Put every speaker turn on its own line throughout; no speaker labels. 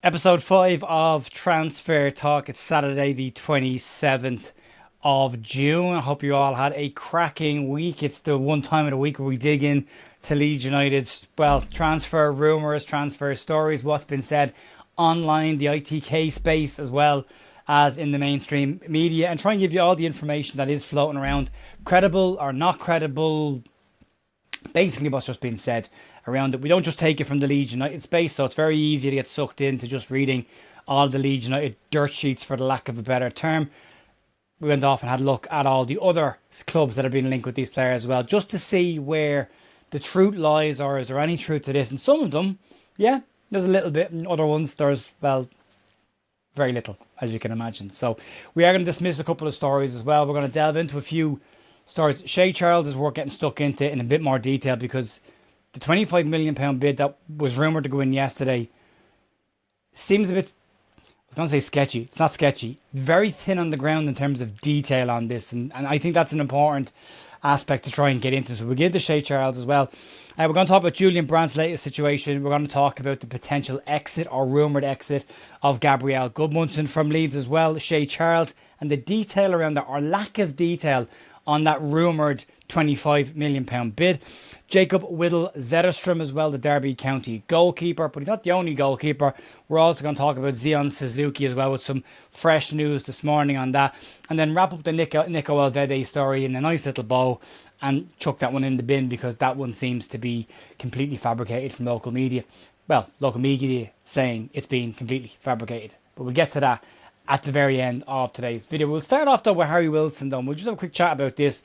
Episode 5 of Transfer Talk. It's Saturday, the 27th of June. I hope you all had a cracking week. It's the one time of the week where we dig in to Leeds United's, transfer rumours, transfer stories, what's been said online, the ITK space, as well as in the mainstream media, and try and give you all the information that is floating around, credible or not credible, basically what's just been said around it. We don't just take it from the Leeds United space, so it's very easy to get sucked into just reading all the Leeds United dirt sheets, for the lack of a better term. We went off and had a look at all the other clubs that have been linked with these players as well, just to see where the truth lies, or is there any truth to this. And some of them, yeah, there's a little bit, and other ones there's, very little, as you can imagine. So we are going to dismiss a couple of stories as well. We're going to delve into a few stories. Shea Charles is worth getting stuck into in a bit more detail, because the £25 million bid that was rumoured to go in yesterday seems a bit, I was going to say sketchy. It's not sketchy. Very thin on the ground in terms of detail on this. And I think that's an important aspect to try and get into. So we'll get to Shea Charles as well. We're going to talk about Julian Brandt's latest situation. We're going to talk about the potential exit or rumoured exit of Gabriel Gudmundsson from Leeds as well, Shea Charles, and the detail around that, or lack of detail on that rumoured £25 million bid. Jacob Widell Zetterstrom as well, the Derby County goalkeeper, but he's not the only goalkeeper. We're also going to talk about Zeon Suzuki as well, with some fresh news this morning on that. And then wrap up the Niko Elvedi story in a nice little bow and chuck that one in the bin, because that one seems to be completely fabricated from local media. Well, local media saying it's been completely fabricated. But we'll get to that at the very end of today's video. We'll start off though with Harry Wilson though. We'll just have a quick chat about this,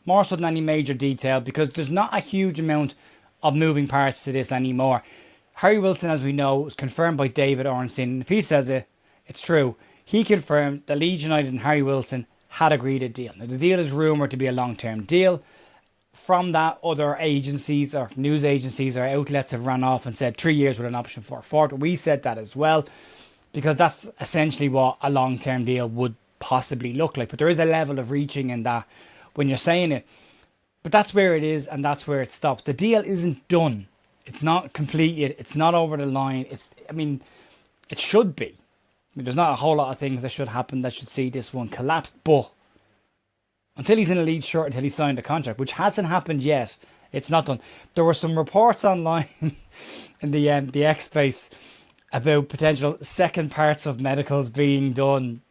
more so than any major detail, because there's not a huge amount of moving parts to this anymore. Harry Wilson, as we know, was confirmed by David Ornstein, and if he says it, it's true. He confirmed that Leeds United and Harry Wilson had agreed a deal. Now, the deal is rumoured to be a long-term deal. From that, other agencies or news agencies or outlets have run off and said 3 years with an option for a fourth. We said that as well, because that's essentially what a long-term deal would possibly look like. But there is a level of reaching in that when you're saying it. But that's where it is, and that's where it stops. The deal isn't done. It's not completed. It's not over the line. It should be. There's not a whole lot of things that should happen that should see this one collapse. But until he's in a Leeds shirt, until he signed a contract, which hasn't happened yet, it's not done. There were some reports online in the X space about potential second parts of medicals being done.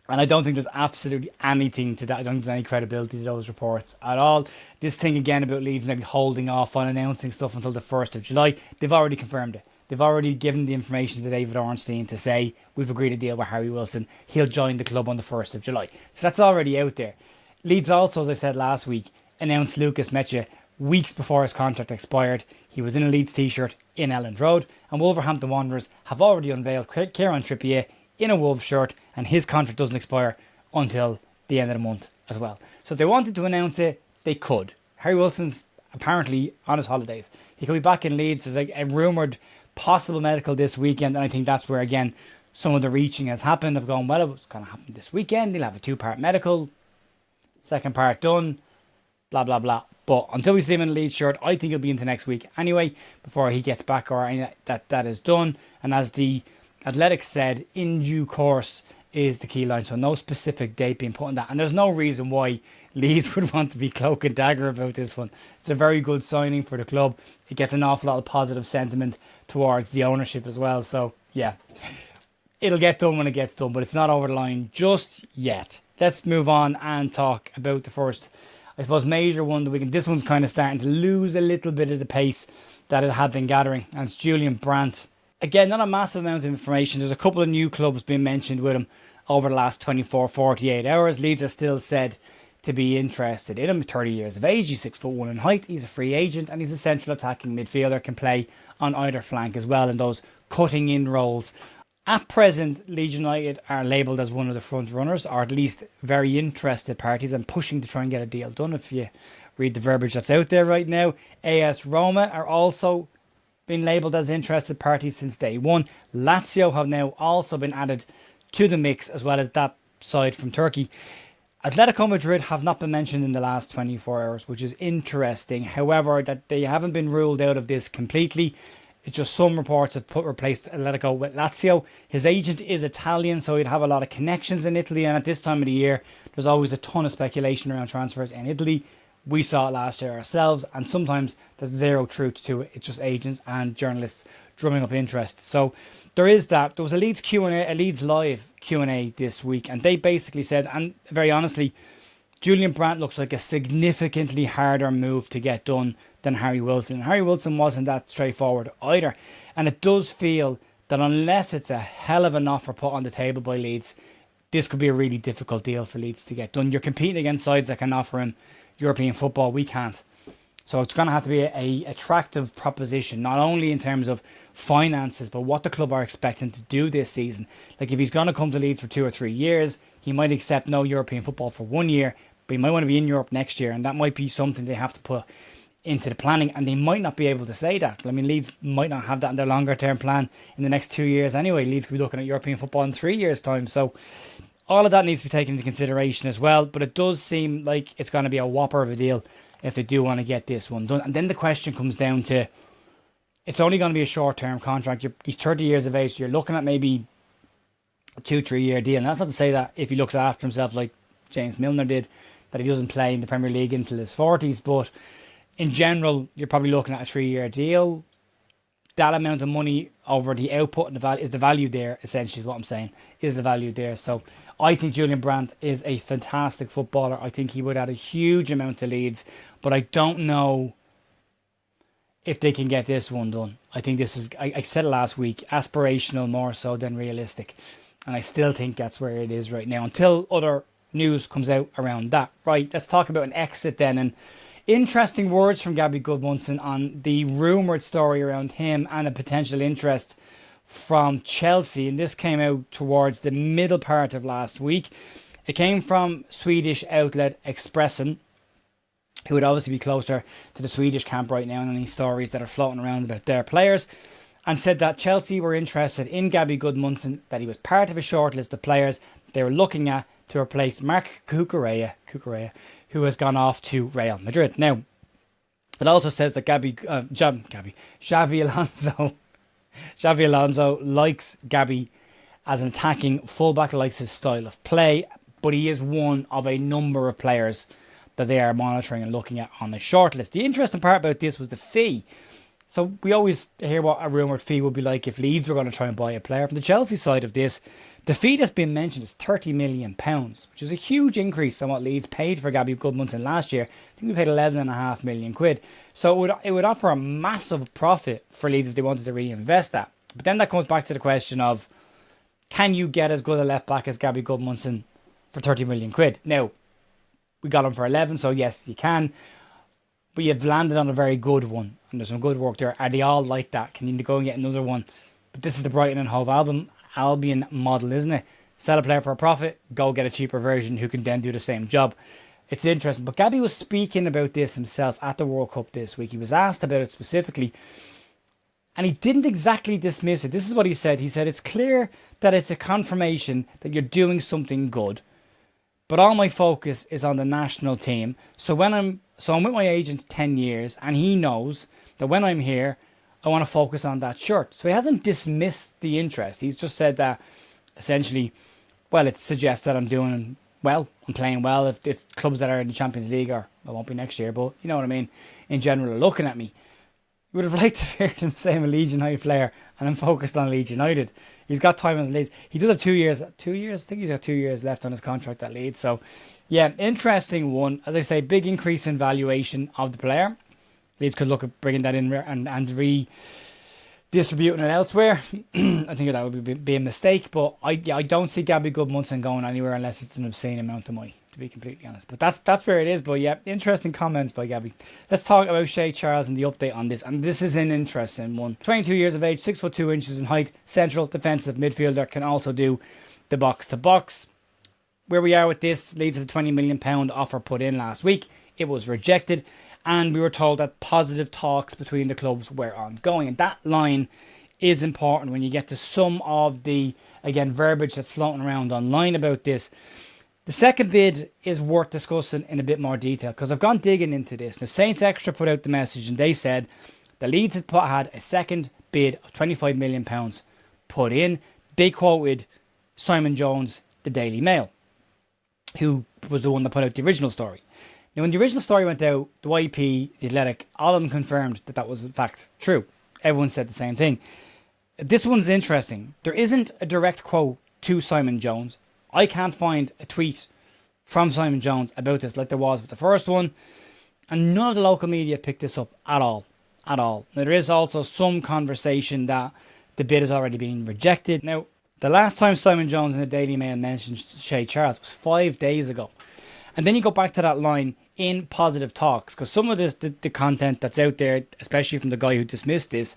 And I don't think there's absolutely anything to that. I don't think there's any credibility to those reports at all. This thing again about Leeds maybe holding off on announcing stuff until the 1st of July. They've already confirmed it. They've already given the information to David Ornstein to say, we've agreed a deal with Harry Wilson. He'll join the club on the 1st of July. So that's already out there. Leeds also, as I said last week, announced Lucas Mecha weeks before his contract expired. He was in a Leeds t-shirt in Elland Road. And Wolverhampton Wanderers have already unveiled Kieran Trippier in a Wolves shirt, and his contract doesn't expire until the end of the month as well. So if they wanted to announce it, they could. Harry Wilson's apparently on his holidays. He could be back in Leeds. There's a rumoured possible medical this weekend, and I think that's where, again, some of the reaching has happened. I've gone, well, it was going to happen this weekend. He'll have a 2-part medical, second part done, blah, blah, blah. But until we see him in a Leeds shirt, I think he'll be into next week anyway, before he gets back, or any that is done. And as the Athletic said, in due course is the key line. So no specific date being put on that. And there's no reason why Leeds would want to be cloak and dagger about this one. It's a very good signing for the club. It gets an awful lot of positive sentiment towards the ownership as well. So, yeah, it'll get done when it gets done, but it's not over the line just yet. Let's move on and talk about the first, I suppose, major one of the weekend. This one's kind of starting to lose a little bit of the pace that it had been gathering, and it's Julian Brandt. Again, not a massive amount of information. There's a couple of new clubs being mentioned with him over the last 24, 48 hours. Leeds are still said to be interested in him. 30 years of age, he's 6'1" in height, he's a free agent, and he's a central attacking midfielder, can play on either flank as well in those cutting in roles. At present, Leeds United are labelled as one of the front runners, or at least very interested parties, and pushing to try and get a deal done. If you read the verbiage that's out there right now, AS Roma are also been labelled as interested parties since day one. Lazio have now also been added to the mix, as well as that side from Turkey. Atletico Madrid have not been mentioned in the last 24 hours, which is interesting. However, that they haven't been ruled out of this completely. It's just some reports have replaced Atletico with Lazio. His agent is Italian, so he'd have a lot of connections in Italy. And at this time of the year, there's always a ton of speculation around transfers in Italy. We saw it last year ourselves, and sometimes there's zero truth to it. It's just agents and journalists drumming up interest. So there is that. There was a Leeds Q&A, a Leeds Live Q&A this week, and they basically said, and very honestly, Julian Brandt looks like a significantly harder move to get done than Harry Wilson. And Harry Wilson wasn't that straightforward either. And it does feel that unless it's a hell of an offer put on the table by Leeds, this could be a really difficult deal for Leeds to get done. You're competing against sides that can offer him European football. We can't. So it's going to have to be a attractive proposition, not only in terms of finances, but what the club are expecting to do this season. Like if he's going to come to Leeds for 2 or 3 years, he might accept no European football for 1 year, but he might want to be in Europe next year, and that might be something they have to put into the planning, and they might not be able to say that. I mean, Leeds might not have that in their longer term plan in the next 2 years anyway. Leeds could be looking at European football in 3 years' time. So all of that needs to be taken into consideration as well. But it does seem like it's going to be a whopper of a deal if they do want to get this one done. And then the question comes down to, it's only going to be a short-term contract. He's 30 years of age. So you're looking at maybe a 2-3 year deal. And that's not to say that if he looks after himself like James Milner did, that he doesn't play in the Premier League until his 40s. But in general, you're probably looking at a 3-year deal. That amount of money over the output and the value is the value there, essentially, is what I'm saying. Is the value there. So I think Julian Brandt is a fantastic footballer. I think he would add a huge amount to Leeds, but I don't know if they can get this one done. I think this is, I said it last week, aspirational more so than realistic. And I still think that's where it is right now, until other news comes out around that. Right, let's talk about an exit then. And interesting words from Gabby Gudmundsson on the rumoured story around him and a potential interest from Chelsea. And this came out towards the middle part of last week. It came from Swedish outlet Expressen, who would obviously be closer to the Swedish camp right now and any stories that are floating around about their players, and said that Chelsea were interested in Gabby Gudmundsson, that he was part of a shortlist of players they were looking at to replace Marc Cucurella, who has gone off to Real Madrid. Now, it also says that Xavi Alonso likes Gabi as an attacking fullback, likes his style of play, but he is one of a number of players that they are monitoring and looking at on the shortlist. The interesting part about this was the fee. So we always hear what a rumoured fee would be like if Leeds were going to try and buy a player. From the Chelsea side of this, the fee that's been mentioned is £30 million, which is a huge increase on what Leeds paid for Gabby Gudmundsson last year. I think we paid £11.5 million. So it would offer a massive profit for Leeds if they wanted to reinvest that. But then that comes back to the question of, can you get as good a left back as Gabby Gudmundsson for £30 million? Now, we got him for 11, so yes, you can. But you've landed on a very good one, and there's some good work there. Are they all like that? Can you go and get another one? But this is the Brighton and Hove Albion model, isn't it? Sell a player for a profit, go get a cheaper version who can then do the same job. It's interesting. But Gabi was speaking about this himself at the World Cup this week. He was asked about it specifically, and he didn't exactly dismiss it. This is what he said. He said, it's clear that it's a confirmation that you're doing something good, but all my focus is on the national team. So I'm with my agent 10 years, and he knows that when I'm here, I want to focus on that shirt. So he hasn't dismissed the interest. He's just said that essentially, well, it suggests that I'm doing well, I'm playing well. If clubs that are in the Champions League, or I won't be next year, but you know what I mean, in general, are looking at me. You would have liked to hear him say I'm a Leeds United player and I'm focused on Leeds United. He's got time as Leeds. He does have 2 years. 2 years? I think he's got 2 years left on his contract at Leeds. So, yeah, interesting one. As I say, big increase in valuation of the player. Leeds could look at bringing that in and redistributing it elsewhere. I think that would be a mistake. But I don't see Gabby Gudmundsson going anywhere unless it's an obscene amount of money, to be completely honest. But that's where it is. But yeah, interesting comments by Gabby. Let's talk about Shea Charles and the update on this. And this is an interesting one. 22 years of age, 6'2" in height, central defensive midfielder, can also do the box to box. Where we are with this leads to the £20 million offer put in last week. It was rejected, and we were told that positive talks between the clubs were ongoing. And that line is important when you get to some of the, again, verbiage that's floating around online about this. The second bid is worth discussing in a bit more detail, because I've gone digging into this. Now, Saints Extra put out the message, and they said the Leeds had a second bid of £25 million put in. They quoted Simon Jones, the Daily Mail, who was the one that put out the original story. Now, when the original story went out, the YP, the Athletic, all of them confirmed that was in fact true. Everyone said the same thing. This one's interesting. There isn't a direct quote to Simon Jones. I can't find a tweet from Simon Jones about this like there was with the first one. And none of the local media picked this up at all. At all. Now, there is also some conversation that the bid has already been rejected. Now, the last time Simon Jones in the Daily Mail mentioned Shea Charles was 5 days ago. And then you go back to that line, in positive talks, because some of this, the content that's out there, especially from the guy who dismissed this,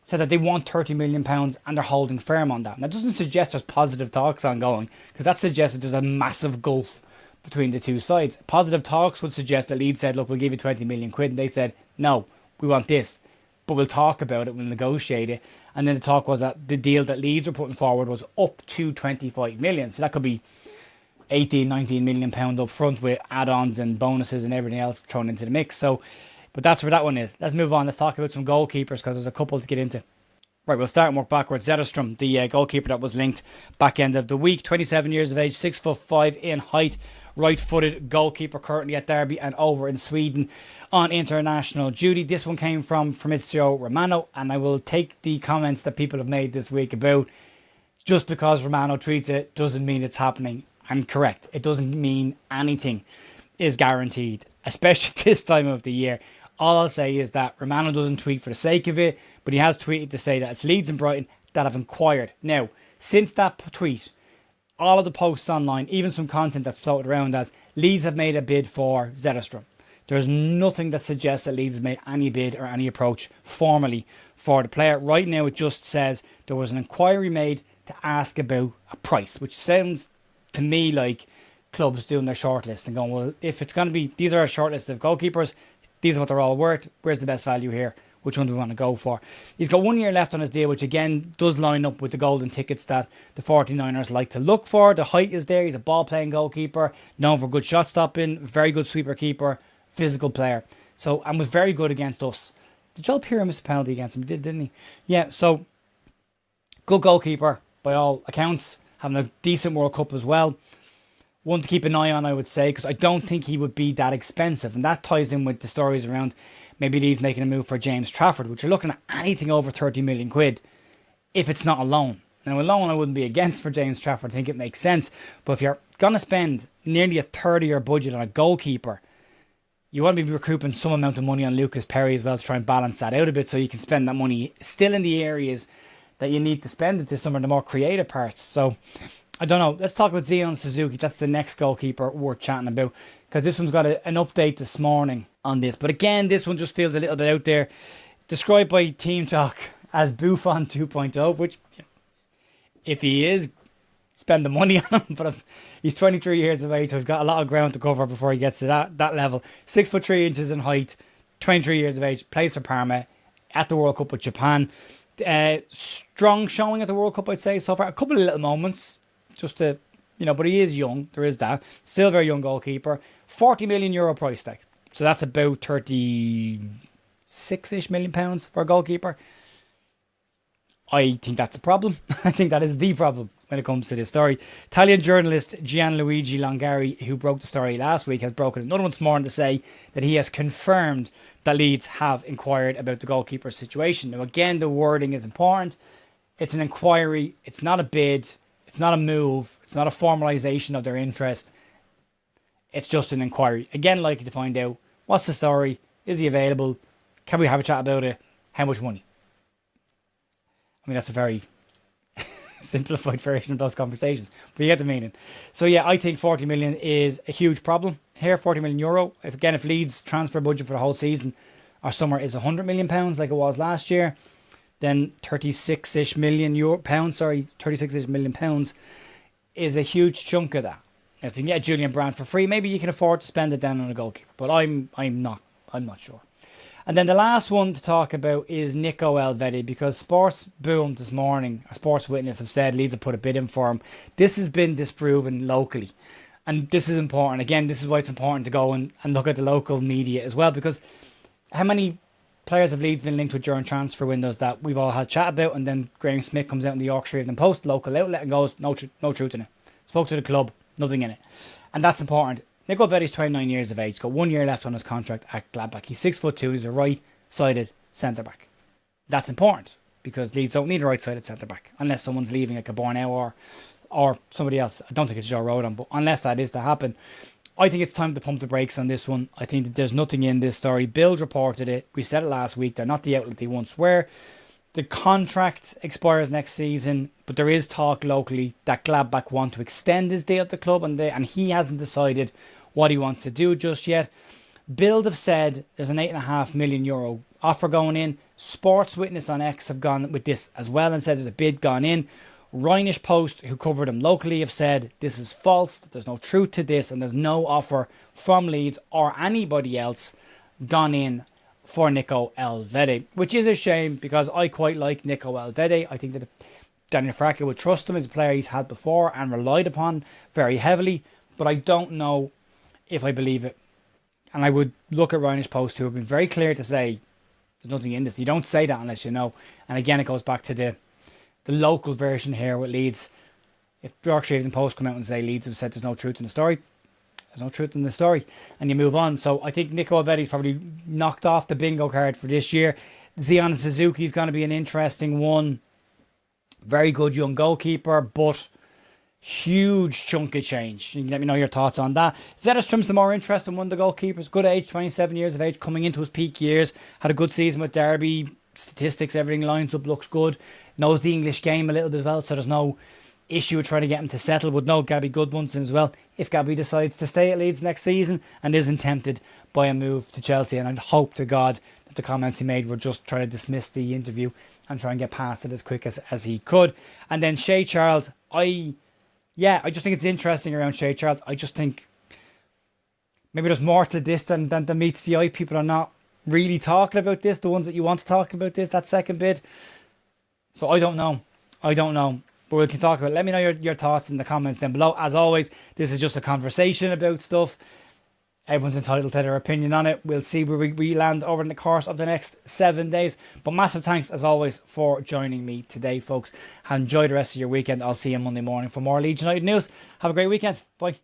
said that they want £30 million and they're holding firm on that. And that doesn't suggest there's positive talks ongoing, because that suggests that there's a massive gulf between the two sides. Positive talks would suggest that Leeds said, look, we'll give you 20 million quid. And they said, no, we want this, but we'll talk about it, we'll negotiate it. And then the talk was that the deal that Leeds were putting forward was up to 25 million. So that could be 18, 19 million pound up front with add-ons and bonuses and everything else thrown into the mix. So, but that's where that one is. Let's move on. Let's talk about some goalkeepers, because there's a couple to get into. Right, we'll start and work backwards. Zetterstrom, the goalkeeper that was linked back end of the week, 27 years of age, 6'5" in height, right-footed goalkeeper, currently at Derby and over in Sweden on international duty. This one came from Fabrizio Romano, and I will take the comments that people have made this week about just because Romano tweets it doesn't mean it's happening. I'm correct. It doesn't mean anything is guaranteed, especially this time of the year. All I'll say is that Romano doesn't tweet for the sake of it, but he has tweeted to say that it's Leeds and Brighton that have inquired. Now, since that tweet, all of the posts online, even some content that's floated around as Leeds have made a bid for Zetterstrom. There's nothing that suggests that Leeds have made any bid or any approach formally for the player. Right now, it just says there was an inquiry made to ask about a price, which sounds to me like clubs doing their shortlist and going, well, if it's going to be, these are our shortlist of goalkeepers, these are what they're all worth, where's the best value here? Which one do we want to go for? He's got 1 year left on his deal, which again does line up with the golden tickets that the 49ers like to look for. The height is there. He's a ball-playing goalkeeper, known for good shot stopping, very good sweeper keeper, physical player. So, and was very good against us. Did Joel Piero miss a penalty against him? He did, didn't he? Yeah, so good goalkeeper by all accounts. Having a decent World Cup as well. One to keep an eye on, I would say, because I don't think he would be that expensive. And that ties in with the stories around maybe Leeds making a move for James Trafford, which are looking at anything over 30 million quid if it's not a loan. Now, a loan I wouldn't be against for James Trafford. I think it makes sense. But if you're going to spend nearly a third of your budget on a goalkeeper, you want to be recouping some amount of money on Lucas Perry as well to try and balance that out a bit so you can spend that money still in the areas that you need to spend it to some of the more creative parts. So, I don't know. Let's talk about Zeon Suzuki. That's the next goalkeeper worth chatting about, because this one's got an update this morning on this. But again, this one just feels a little bit out there. Described by Team Talk as Buffon 2.0, which, if he is, spend the money on him. But he's 23 years of age, so he's got a lot of ground to cover before he gets to that level. 6'3" in height, 23 years of age, plays for Parma at the World Cup with Japan. Strong showing at the World Cup, I'd say, so far. A couple of little moments, just to, but he is young. There is that. Still a very young goalkeeper. €40 million price tag. So that's about 36-ish million pounds for a goalkeeper. I think that's a problem. I think that is the problem when it comes to this story. Italian journalist Gianluigi Longari, who broke the story last week, has broken another one this morning to say that he has confirmed that Leeds have inquired about the goalkeeper situation. Now, again, the wording is important. It's an inquiry. It's not a bid. It's not a move. It's not a formalisation of their interest. It's just an inquiry. Again, likely to find out what's the story. Is he available? Can we have a chat about it? How much money? I mean, that's a very simplified version of those conversations, but you get the meaning. So yeah, I think 40 million is a huge problem here. 40 million euro. If Leeds transfer budget for the whole season or summer is 100 million pounds like it was last year, then 36-ish million pounds is a huge chunk of that. If you can get Julian Brandt for free, maybe you can afford to spend it then on a goalkeeper, but I'm not sure. And then the last one to talk about is Niko Elvedi, because Sports Boom this morning, or Sports Witness, have said Leeds have put a bid in for him. This has been disproven locally. And this is important. Again, this is why it's important to go and look at the local media as well, because how many players have Leeds been linked with during transfer windows that we've all had chat about, and then Graham Smith comes out in the Yorkshire Evening Post, local outlet, and goes, no truth in it. Spoke to the club, nothing in it. And that's important. Nico Elvedi's 29 years of age, got 1 year left on his contract at Gladbach. He's 6'2", he's a right-sided centre-back. That's important, because Leeds don't need a right-sided centre-back, unless someone's leaving like a Borneo or somebody else. I don't think it's Joe Rodon, but unless that is to happen, I think it's time to pump the brakes on this one. I think that there's nothing in this story. Bild reported it. We said it last week. They're not the outlet they once were. The contract expires next season, but there is talk locally that Gladbach want to extend his deal at the club, and he hasn't decided what he wants to do just yet. Bild have said there's an €8.5 million offer going in. Sports Witness on X have gone with this as well and said there's a bid gone in. Rhinish Post, who covered him locally, have said this is false, that there's no truth to this, and there's no offer from Leeds or anybody else gone in for Niko Elvedi, which is a shame, because I quite like Niko Elvedi. I think that Daniel Farke would trust him as a player he's had before and relied upon very heavily, but I don't know if I believe it. And I would look at Rhinish Post, who have been very clear to say there's nothing in this. You don't say that unless you know. And again, it goes back to the local version here with Leeds. If Yorkshire Evening Post come out and say Leeds have said there's no truth in the story, there's no truth in the story, and you move on. So I think Niko Elvedi's probably knocked off the bingo card for this year. Zeon Suzuki is going to be an interesting one. Very good young goalkeeper, but huge chunk of change. You can let me know your thoughts on that. Zetterstrom's the more interesting one, the goalkeepers. Good age, 27 years of age, coming into his peak years. Had a good season with Derby. Statistics, everything lines up, looks good. Knows the English game a little bit as well, so there's no issue with trying to get him to settle. Would know Gabby Gudmundsson as well, if Gabi decides to stay at Leeds next season and isn't tempted by a move to Chelsea. And I'd hope to God that the comments he made were just trying to dismiss the interview and try and get past it as quick as he could. And then Shea Charles, I just think it's interesting around Shea Charles. I just think maybe there's more to this than meets the eye. People are not really talking about this, the ones that you want to talk about this, that second bit. So I don't know. But we can talk about it. Let me know your thoughts in the comments down below. As always, this is just a conversation about stuff. Everyone's entitled to their opinion on it. We'll see where we land over in the course of the next 7 days. But massive thanks, as always, for joining me today, folks. Enjoy the rest of your weekend. I'll see you Monday morning for more Leeds United news. Have a great weekend. Bye.